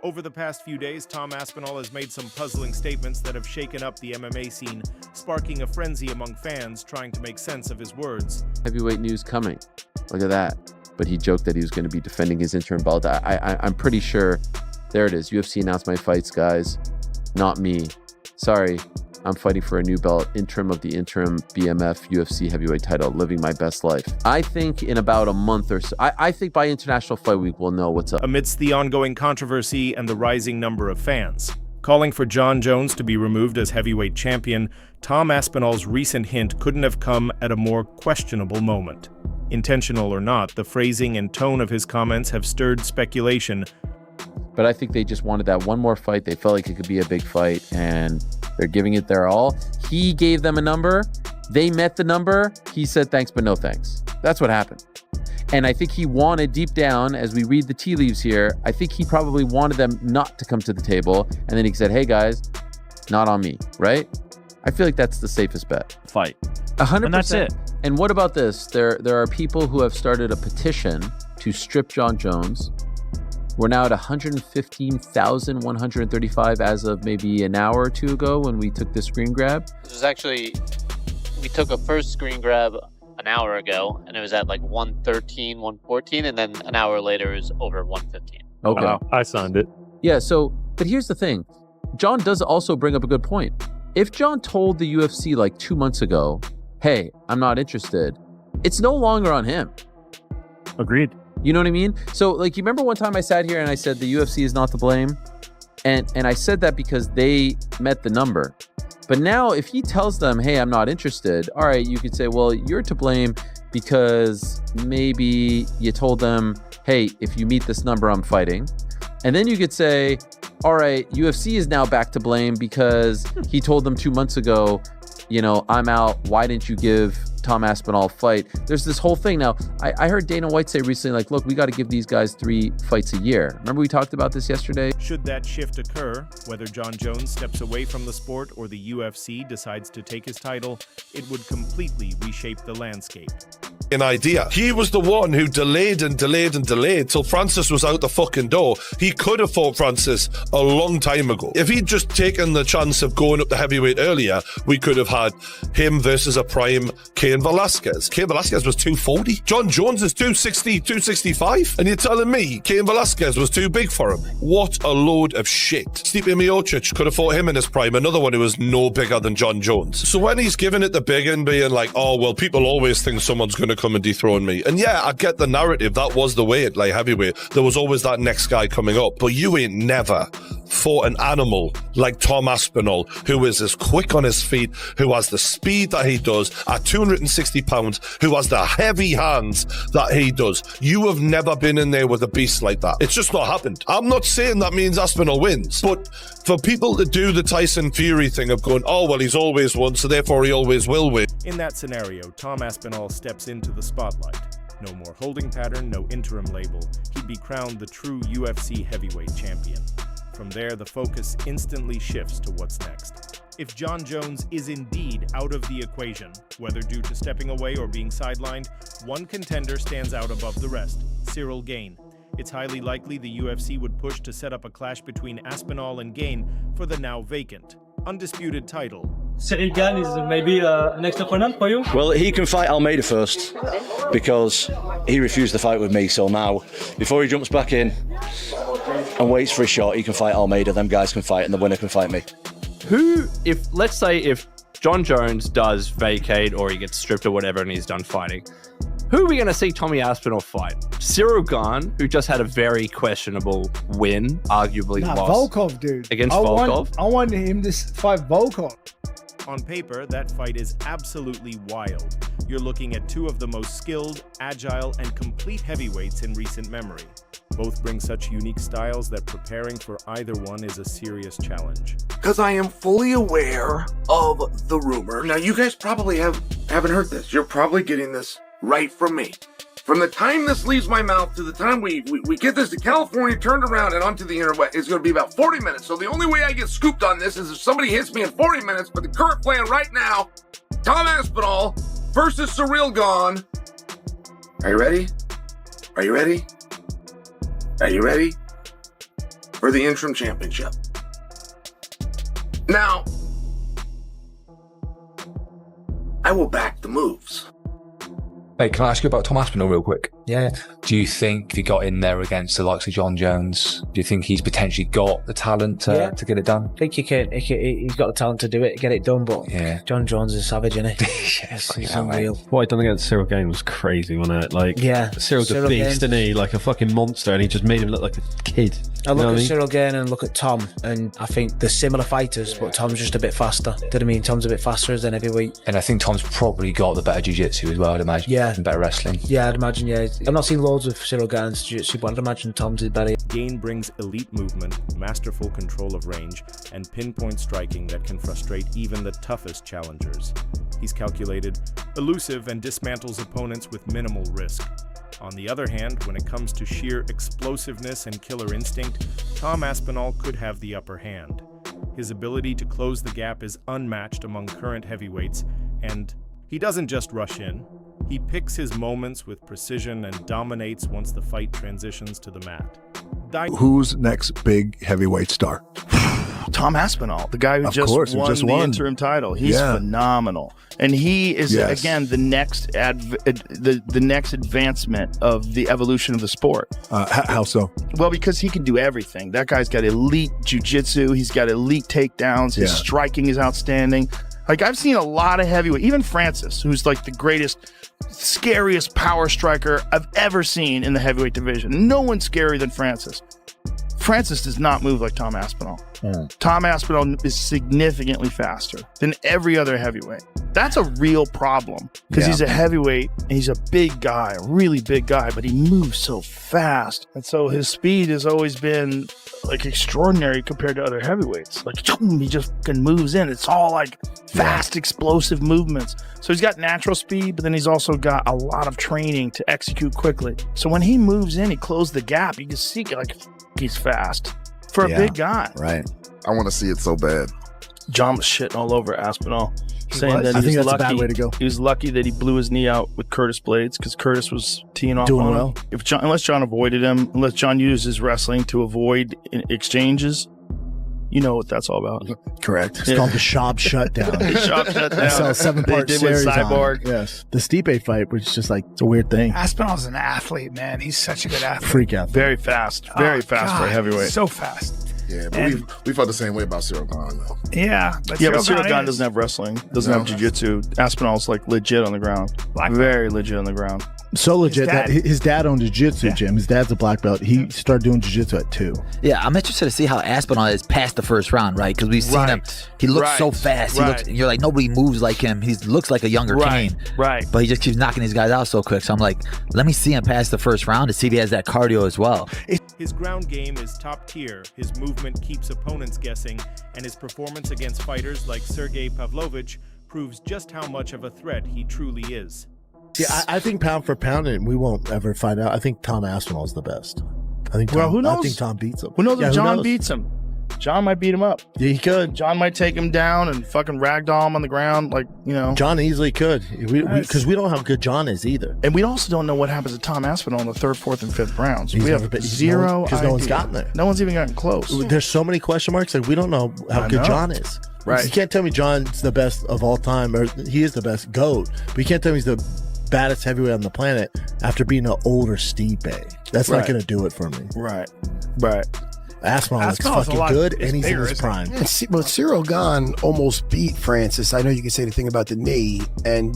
Over the past few days, Tom Aspinall has made some puzzling statements that have shaken up the MMA scene, sparking a frenzy among fans trying to make sense of his words. Heavyweight news coming. Look at that. But he joked that he was going to be defending his interim belt. I'm pretty sure. There it is. UFC announced my fights, guys. Not me. Sorry. I'm fighting for a new belt, interim of the interim BMF UFC heavyweight title, living my best life. I think in about a month or so, I think by International Fight Week, we'll know what's up. Amidst the ongoing controversy and the rising number of fans, calling for Jon Jones to be removed as heavyweight champion, Tom Aspinall's recent hint couldn't have come at a more questionable moment. Intentional or not, the phrasing and tone of his comments have stirred speculation. But I think they just wanted that one more fight. They felt like it could be a big fight, and they're giving it their all. He gave them a number. They met the number. He said thanks, but no thanks. That's what happened. And I think he wanted deep down, as we read the tea leaves here, I think he probably wanted them not to come to the table. And then he said, hey guys, not on me, right? I feel like that's the safest bet. Fight. 100%. And that's it. And what about this? There are people who have started a petition to strip Jon Jones. We're now at 115,135 as of maybe an hour or two ago when we took the screen grab. This was actually, we took a first screen grab an hour ago, and it was at like 113, 114, and then an hour later it was over 115. Okay. Wow, I signed it. Yeah, so, but here's the thing. Jon does also bring up a good point. If Jon told the UFC like 2 months ago, hey, I'm not interested, it's no longer on him. Agreed. You know what I mean? So, like, you remember one time I sat here and I said the UFC is not to blame? And I said that because they met the number. But now, if he tells them, hey, I'm not interested, all right, you could say, well, you're to blame because maybe you told them, hey, if you meet this number, I'm fighting. And then you could say, all right, UFC is now back to blame because he told them 2 months ago, you know, I'm out. Why didn't you give Tom Aspinall a fight? There's this whole thing. Now, I heard Dana White say recently, like, look, we got to give these guys 3 fights a year. Remember we talked about this yesterday? Should that shift occur, whether Jon Jones steps away from the sport or the UFC decides to take his title, it would completely reshape the landscape. An idea. He was the one who delayed and delayed and delayed till Francis was out the fucking door. He could have fought Francis a long time ago. If he'd just taken the chance of going up the heavyweight earlier, we could have had him versus a prime Cain Velasquez. Cain Velasquez was 240. Jon Jones is 260, 265. And you're telling me Cain Velasquez was too big for him? What a load of shit. Stipe Miocic could have fought him in his prime, another one who was no bigger than Jon Jones. So when he's giving it the big and being like, oh, well, people always think someone's going to come and dethrone me. And yeah, I get the narrative. That was the way at light heavyweight. There was always that next guy coming up. But you ain't never fought an animal like Tom Aspinall, who is as quick on his feet, who has the speed that he does at 260 pounds, who has the heavy hands that he does. You have never been in there with a beast like that. It's just not happened. I'm not saying that means Aspinall wins, but for people to do the Tyson Fury thing of going, oh, well, he's always won, so therefore he always will win. In that scenario, Tom Aspinall steps into the spotlight. No more holding pattern, no interim label. He'd be crowned the true UFC heavyweight champion. From there, the focus instantly shifts to what's next. If Jon Jones is indeed out of the equation, whether due to stepping away or being sidelined, one contender stands out above the rest: Ciryl Gane. It's highly likely the UFC would push to set up a clash between Aspinall and Gane for the now vacant, undisputed title. Ciryl Gane is maybe an next opponent for you? Well, he can fight Almeida first because he refused to fight with me. So now, before he jumps back in and waits for a shot, he can fight Almeida. Them guys can fight, and the winner can fight me. Let's say if Jon Jones does vacate or he gets stripped or whatever and he's done fighting, who are we going to see Tommy Aspinall fight? Ciryl Gane, who just had a very questionable win, arguably lost. Volkov, dude. Against Volkov? I want him to fight Volkov. On paper, that fight is absolutely wild. You're looking at 2 of the most skilled, agile, and complete heavyweights in recent memory. Both bring such unique styles that preparing for either one is a serious challenge. Because I am fully aware of the rumor. Now, you guys probably haven't heard this. You're probably getting this right from me. From the time this leaves my mouth to the time we get this to California, turned around and onto the internet, is going to be about 40 minutes. So the only way I get scooped on this is if somebody hits me in 40 minutes. But the current plan right now, Tom Aspinall versus Ciryl Gane. Are you ready? Are you ready? Are you ready? for the interim championship. Now, I will back the moves. Hey, can I ask you about Tom Aspinall real quick? Yeah. Do you think if he got in there against the likes of John Jones, do you think he's potentially got the talent to get it done? I think he's got the talent to do it, get it done, but John Jones is savage, isn't he? Yes, he's unreal. What he done against Ciryl Gane was crazy, wasn't it? Like, Cyryl's a beast, isn't he? Like a fucking monster, and he just made him look like a kid. I look at Ciryl Gane and look at Tom, and I think they're similar fighters, but Tom's just a bit faster. Do you know what I mean? Tom's a bit faster as an heavyweight. And I think Tom's probably got the better jiu-jitsu as well, I'd imagine. Yeah. And better wrestling. Yeah, I'd imagine, I've not seen loads of Ciryl Gane's jiu-jitsu, but I'd imagine Tom's is better. Gane brings elite movement, masterful control of range, and pinpoint striking that can frustrate even the toughest challengers. He's calculated, elusive, and dismantles opponents with minimal risk. On the other hand, when it comes to sheer explosiveness and killer instinct, Tom Aspinall could have the upper hand. His ability to close the gap is unmatched among current heavyweights, and he doesn't just rush in. He picks his moments with precision and dominates once the fight transitions to the mat. Who's next big heavyweight star? Tom Aspinall, the guy who just won the interim title. He's phenomenal. And he is, again, the next the next advancement of the evolution of the sport. How so? Well, because he can do everything. That guy's got elite jiu-jitsu. He's got elite takedowns. His striking is outstanding. Like, I've seen a lot of heavyweight, even Francis, who's like the greatest, scariest power striker I've ever seen in the heavyweight division. No one's scarier than Francis. Francis does not move like Tom Aspinall. Tom Aspinall is significantly faster than every other heavyweight. That's a real problem because he's a heavyweight and he's a big guy, a really big guy, but he moves so fast. And so his speed has always been like extraordinary compared to other heavyweights. Like, he just fucking moves in. It's all like fast, explosive movements. So he's got natural speed, but then he's also got a lot of training to execute quickly. So when he moves in, he closes the gap. You can see like he's fast for a big guy. Right. I want to see it so bad. John was shitting all over Aspinall, saying that I he think was that's lucky. a bad way to go. He was lucky that he blew his knee out with Curtis Blades because Curtis was teeing off Doing on well. him. Unless John avoided him, unless John used his wrestling to avoid exchanges, you know what that's all about. Correct. It's called the Shop Shutdown. The Shop Shutdown. I saw a 7-part They did with series on Cyborg. it. Yes. The Stipe fight, which is just like, it's a weird thing. Aspinall's an athlete, man. He's such a good athlete. Freak out. Very fast. Very fast for a heavyweight. So fast. Yeah, but we felt the same way about Ciryl Gane, though. Yeah, but Ciryl Gane doesn't have wrestling, doesn't have jiu-jitsu. Aspinall's like legit on the ground. Very legit on the ground. So legit that his dad owned jiu-jitsu gym. His dad's a black belt. He started doing jiu-jitsu at 2. Yeah, I'm interested to see how Aspinall is past the first round, right? Because we've seen him. He looks so fast. He looks, you're like, nobody moves like him. He looks like a younger Kane. Right. But he just keeps knocking these guys out so quick. So I'm like, let me see him past the first round to see if he has that cardio as well. His ground game is top tier, his movement keeps opponents guessing, and his performance against fighters like Sergey Pavlovich proves just how much of a threat he truly is. See, I think pound for pound, and we won't ever find out. I think Tom Aspinall is the best. I think who knows? I think Tom beats him. Who knows if John beats him? John might beat him up. Yeah, he could. John might take him down and fucking ragdoll him on the ground, like, you know. John easily could, because we don't know how good John is either. And we also don't know what happens to Tom Aspinall in the 3rd, 4th, and 5th rounds. We have zero because no one's gotten there. No one's even gotten close. There's so many question marks. Like, we don't know how good John is. Right. You can't tell me John's the best of all time, or he is the best GOAT, but you can't tell me he's the baddest heavyweight on the planet after being an older Stipe. That's not going to do it for me. Right. Aspinall looks fucking good, and he's in his prime. But Ciryl Gane almost beat Francis. I know you can say the thing about the knee, and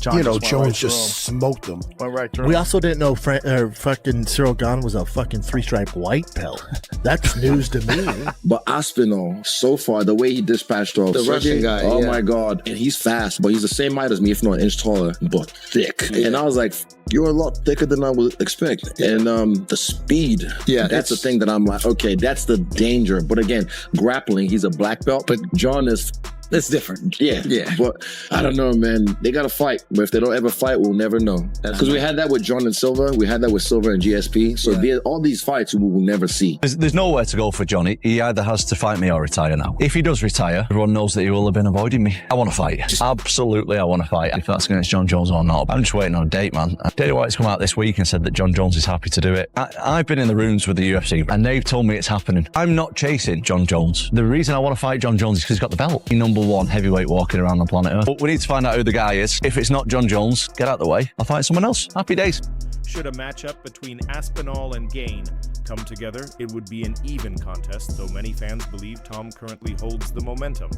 Jones just smoked him. Went right through. We also didn't know fucking Ciryl Gane was a fucking 3-stripe white belt. That's news to me. But Aspinall, so far, the way he dispatched off the Russian guy, oh my god, and he's fast, but he's the same height as me, if not an inch taller, but thick. And I was like, you're a lot thicker than I would expect. And the speed, that's the thing that I'm like, okay, that's the danger. But again, grappling, he's a black belt, but John is It's different. Yeah. But I don't know, man. They got to fight. But if they don't ever fight, we'll never know. Because we had that with John and Silva. We had that with Silva and GSP. So all these fights we will never see. There's nowhere to go for Johnny. He either has to fight me or retire now. If he does retire, everyone knows that he will have been avoiding me. I want to fight. Absolutely, I want to fight. If that's against John Jones or not. I'm just waiting on a date, man. Dana White's come out this week and said that John Jones is happy to do it. I've been in the rooms with the UFC and they've told me it's happening. I'm not chasing John Jones. The reason I want to fight John Jones is because he's got the belt. He's number one heavyweight walking around on planet Earth. But we need to find out who the guy is. If it's not John Jones, get out of the way. I'll fight someone else. Happy days. Should a matchup between Aspinall and Gane come together, it would be an even contest, though many fans believe Tom currently holds the momentum.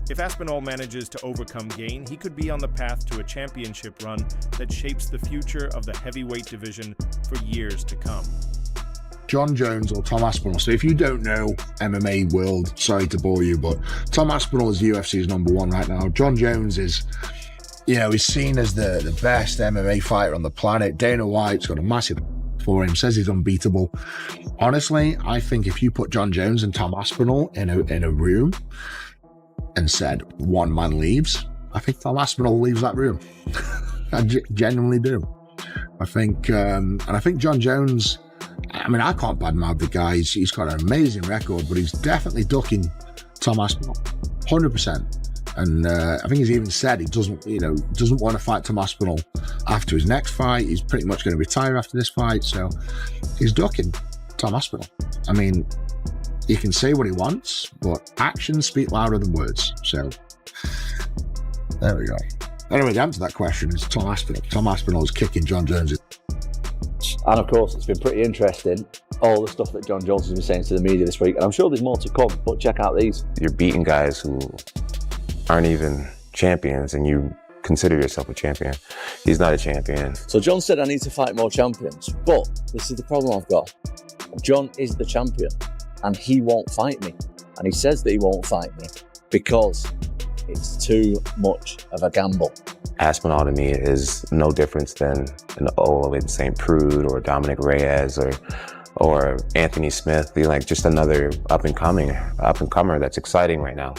If Aspinall manages to overcome Gane, he could be on the path to a championship run that shapes the future of the heavyweight division for years to come. John Jones or Tom Aspinall. So if you don't know MMA world, sorry to bore you, but Tom Aspinall is UFC's number one right now. John Jones is, he's seen as the best MMA fighter on the planet. Dana White's got a massive for him, says he's unbeatable. Honestly, I think if you put John Jones and Tom Aspinall in a room and said one man leaves, I think Tom Aspinall leaves that room. I genuinely do. I think John Jones, I mean, I can't badmouth the guy. He's got an amazing record, but he's definitely ducking Tom Aspinall, 100%. And I think he's even said he doesn't want to fight Tom Aspinall after his next fight. He's pretty much going to retire after this fight, so he's ducking Tom Aspinall. I mean, he can say what he wants, but actions speak louder than words. So there we go. Anyway, the answer to that question is Tom Aspinall. Tom Aspinall is kicking John Jones. And of course, it's been pretty interesting, all the stuff that John Jones has been saying to the media this week. And I'm sure there's more to come, but check out these. You're beating guys who aren't even champions, and you consider yourself a champion. He's not a champion. So John said I need to fight more champions, but this is the problem I've got. John is the champion, and he won't fight me. And he says that he won't fight me because it's too much of a gamble. Aspinall to me is no different than an Olin St. Prude or Dominic Reyes or Anthony Smith. He's like just another up and comer that's exciting right now.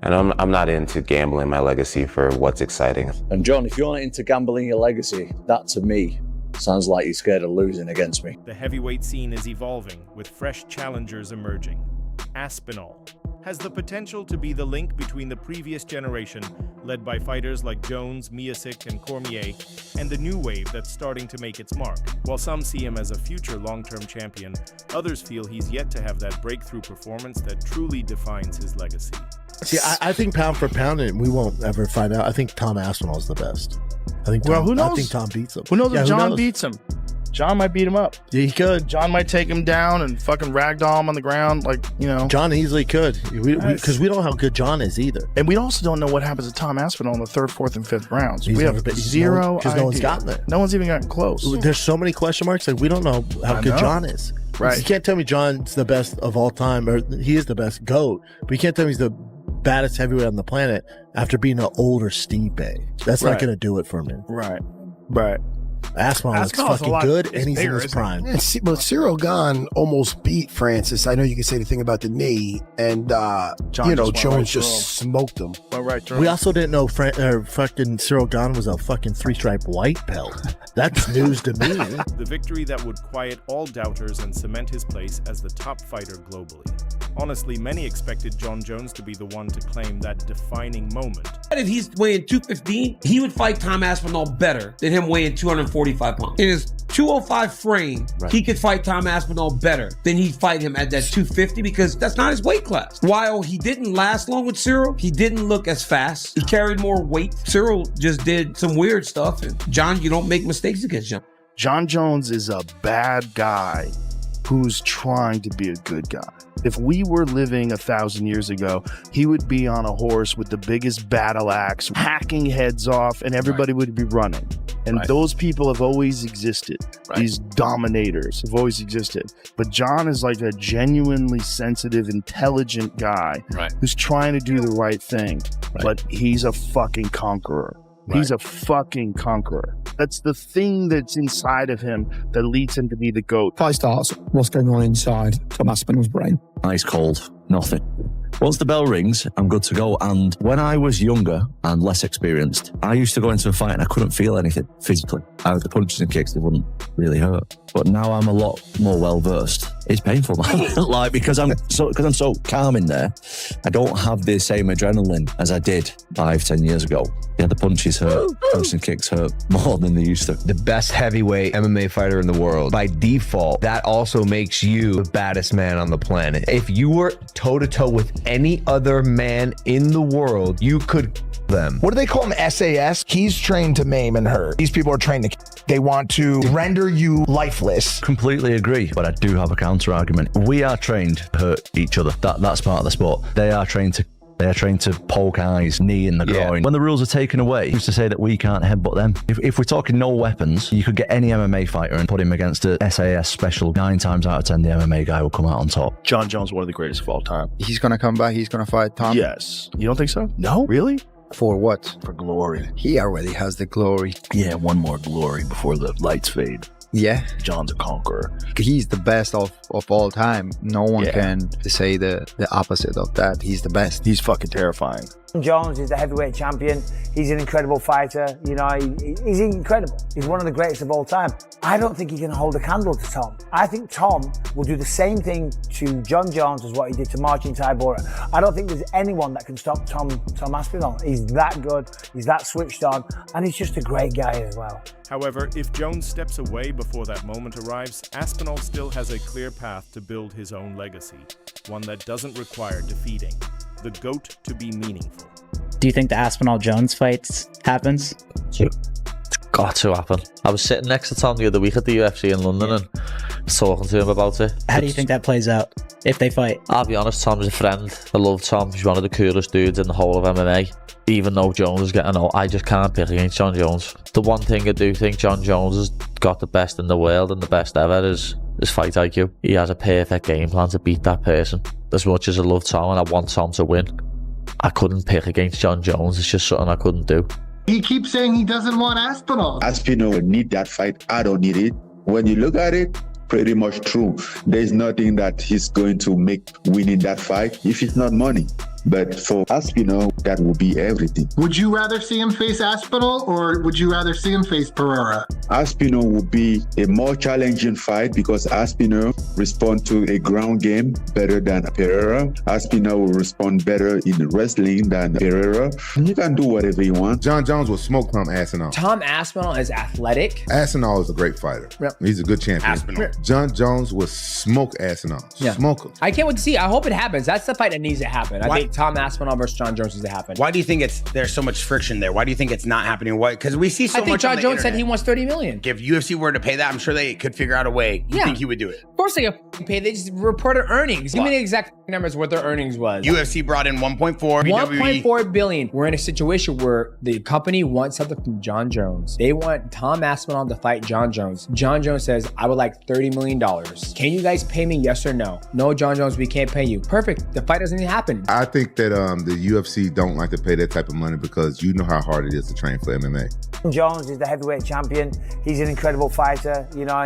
And I'm not into gambling my legacy for what's exciting. And John, if you're not into gambling your legacy, that to me sounds like you're scared of losing against me. The heavyweight scene is evolving, with fresh challengers emerging. Aspinall has the potential to be the link between the previous generation, led by fighters like Jones, Miocic, and Cormier, and the new wave that's starting to make its mark. While some see him as a future long-term champion, others feel he's yet to have that breakthrough performance that truly defines his legacy. See, I think pound for pound, and we won't ever find out. I think Tom Aspinall is the best. Who knows? I think Tom beats him. Who knows if John beats him? John might beat him up. Yeah, he could. John might take him down and fucking ragdoll him on the ground, John easily could, because we don't know how good John is either. And we also don't know what happens to Tom Aspinall in the 3rd, 4th, and 5th rounds. We have zero because no one's gotten there. No one's even gotten close. There's so many question marks. Like, we don't know how good John is. Right. You can't tell me John's the best of all time, or he is the best GOAT, but you can't tell me he's the baddest heavyweight on the planet after being an older Stipe. That's not going to do it for me. Right. Aspinall looks fucking good, and he's in his prime. But Ciryl Gane almost beat Francis. I know you can say the thing about the knee, and Jones just smoked him. We also didn't know fucking Ciryl Gane was a fucking 3-stripe white belt. That's news to me. The victory that would quiet all doubters and cement his place as the top fighter globally. Honestly, many expected John Jones to be the one to claim that defining moment. If he's weighing 215, he would fight Tom Aspinall better than him weighing 245 pounds. In his 205 frame, he could fight Tom Aspinall better than he'd fight him at that 250 because that's not his weight class. While he didn't last long with Ciryl, he didn't look as fast. He carried more weight. Ciryl just did some weird stuff. And John, you don't make mistakes against John. John Jones is a bad guy who's trying to be a good guy. If we were living 1,000 years ago, he would be on a horse with the biggest battle axe, hacking heads off, and everybody would be running. And those people have always existed. These dominators have always existed. But John is like a genuinely sensitive, intelligent guy who's trying to do the right thing. But he's a fucking conqueror. He's a fucking conqueror. That's the thing that's inside of him that leads him to be the GOAT. Fight starts, what's going on inside Tom Aspinall's brain? Ice cold, nothing. Once the bell rings, I'm good to go. And when I was younger and less experienced, I used to go into a fight and I couldn't feel anything physically. The punches and kicks, they wouldn't really hurt. But now I'm a lot more well-versed. It's painful, man. Like, because I'm so calm in there, I don't have the same adrenaline as I did 5-10 years ago. Yeah, the punches hurt, punches and kicks hurt more than they used to. The best heavyweight MMA fighter in the world. By default, that also makes you the baddest man on the planet. If you were toe-to-toe with any other man in the world, you could them. What do they call him? SAS? He's trained to maim and hurt. These people are trained to they want to render you lifeless. Completely agree, but I do have a counter argument. We are trained to hurt each other. That's part of the sport. They are trained to poke eyes, knee in the groin. When the rules are taken away, who's to say that we can't headbutt them? If we're talking no weapons, you could get any MMA fighter and put him against a SAS special. 9 times out of 10, the MMA guy will come out on top. John Jones, one of the greatest of all time. He's going to come back. He's going to fight Tom. Yes. You don't think so? No. Really? For what? For glory. He already has the glory. Yeah, one more glory before the lights fade. Yeah. John's a conqueror. He's the best of all time. No one can say the opposite of that. He's the best. He's fucking terrifying. Jones is the heavyweight champion. He's an incredible fighter. You know, he's incredible. He's one of the greatest of all time. I don't think he can hold a candle to Tom. I think Tom will do the same thing to John Jones as what he did to Marcin Tybura. I don't think there's anyone that can stop Tom Aspinall. He's that good. He's that switched on. And he's just a great guy as well. However, if Jones steps away before that moment arrives, Aspinall still has a clear path to build his own legacy, one that doesn't require defeating the GOAT to be meaningful. Do you think the Aspinall-Jones fights happens? It's got to happen. I was sitting next to Tom the other week at the UFC in London and talking to him about it. How do you think that plays out if they fight? I'll be honest, Tom's a friend. I love Tom. He's one of the coolest dudes in the whole of MMA. Even though Jones is getting old, I just can't pick against John Jones. The one thing I do think John Jones has got the best in the world and the best ever is his fight IQ. He has a perfect game plan to beat that person. As much as I love Tom and I want Tom to win, I couldn't pick against John Jones. It's just something I couldn't do. He keeps saying he doesn't want Aspinall. Aspinall would need that fight. I don't need it. When you look at it, pretty much true. There's nothing that he's going to make winning that fight if it's not money. But for Aspinall, that will be everything. Would you rather see him face Aspinall or would you rather see him face Pereira? Aspinall will be a more challenging fight because Aspinall responds to a ground game better than Pereira. Aspinall will respond better in wrestling than Pereira. You can do whatever you want. John Jones will smoke Tom Aspinall. Tom Aspinall is athletic. Aspinall is a great fighter. Yep. He's a good champion. Aspinall. John Jones will smoke Aspinall. Yeah. Smoke him. I can't wait to see. I hope it happens. That's the fight that needs to happen. I think Tom Aspinall versus John Jones needs to happen. Why do you think there's so much friction there? Why do you think it's not happening? Why? Because we see so much. I think John Jones said he wants $30 million. If UFC were to pay that, I'm sure they could figure out a way. You think he would do it? Of course they could pay. They just reported earnings. Give me the exact numbers what their earnings was. UFC brought in 1.4. 1.4 billion. We're in a situation where the company wants something from John Jones. They want Tom Aspinall to fight John Jones. John Jones says, I would like $30 million. Can you guys pay me? Yes or no? No, John Jones, we can't pay you. Perfect. The fight doesn't even happen. I think that the UFC don't like to pay that type of money because you know how hard it is to train for MMA. Jones is the heavyweight champion. He's an incredible fighter. You know,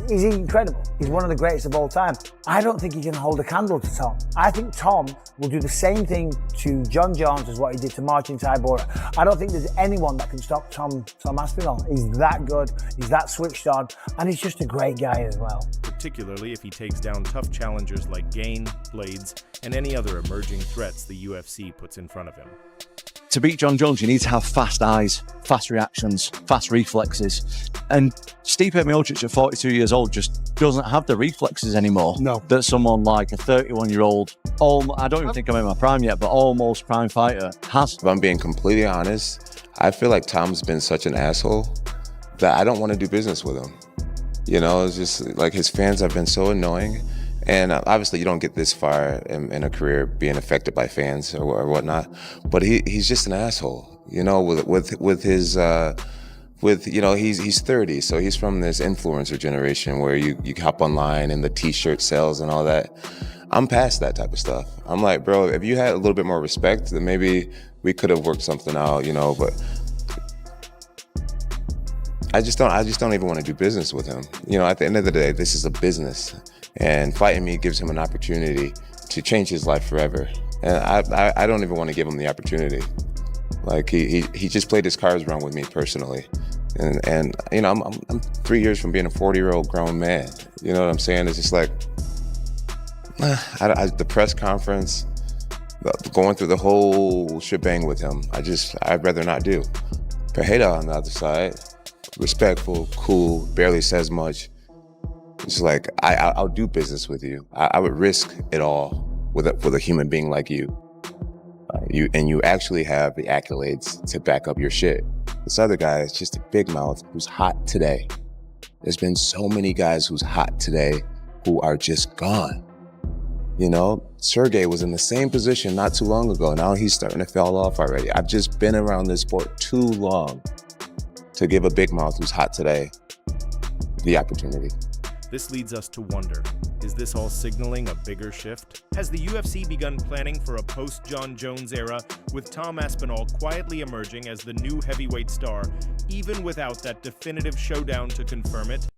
he's incredible. He's one of the greatest of all time. I don't think he can hold a candle to Tom. I think Tom will do the same thing to John Jones as what he did to Marcin Tybura. I don't think there's anyone that can stop Tom Aspinall. He's that good. He's that switched on. And he's just a great guy as well. Particularly if he takes down tough challengers like Gane, Blades, and any other emerging threats the UFC puts in front of him. To beat John Jones, you need to have fast eyes, fast reactions, fast reflexes. And Stipe Miocic at 42 years old just doesn't have the reflexes anymore. No. That someone like a 31-year-old, I don't even think I'm in my prime yet, but almost prime fighter has. If I'm being completely honest, I feel like Tom's been such an asshole that I don't want to do business with him. You know, it's just like his fans have been so annoying. And obviously you don't get this far in a career being affected by fans or whatnot, but he's just an asshole, you know, with his, you know, he's 30, so he's from this influencer generation where you hop online and the t-shirt sales and all that. I'm past that type of stuff. I'm like, bro, if you had a little bit more respect, then maybe we could have worked something out, you know, but I just don't even want to do business with him. You know, at the end of the day, this is a business. And fighting me gives him an opportunity to change his life forever. And I don't even want to give him the opportunity. Like he just played his cards wrong with me personally. And you know, I'm 3 years from being a 40-year-old grown man. You know what I'm saying? It's just like the press conference, going through the whole shebang with him. I'd rather not do. Pereira on the other side, respectful, cool, barely says much. It's like I'll do business with you. I would risk it all with a human being like you. You actually have the accolades to back up your shit. This other guy is just a big mouth who's hot today. There's been so many guys who's hot today who are just gone. You know, Sergey was in the same position not too long ago. Now he's starting to fall off already. I've just been around this sport too long to give a big mouth who's hot today the opportunity. This leads us to wonder, is this all signaling a bigger shift? Has the UFC begun planning for a post-Jon Jones era, with Tom Aspinall quietly emerging as the new heavyweight star, even without that definitive showdown to confirm it?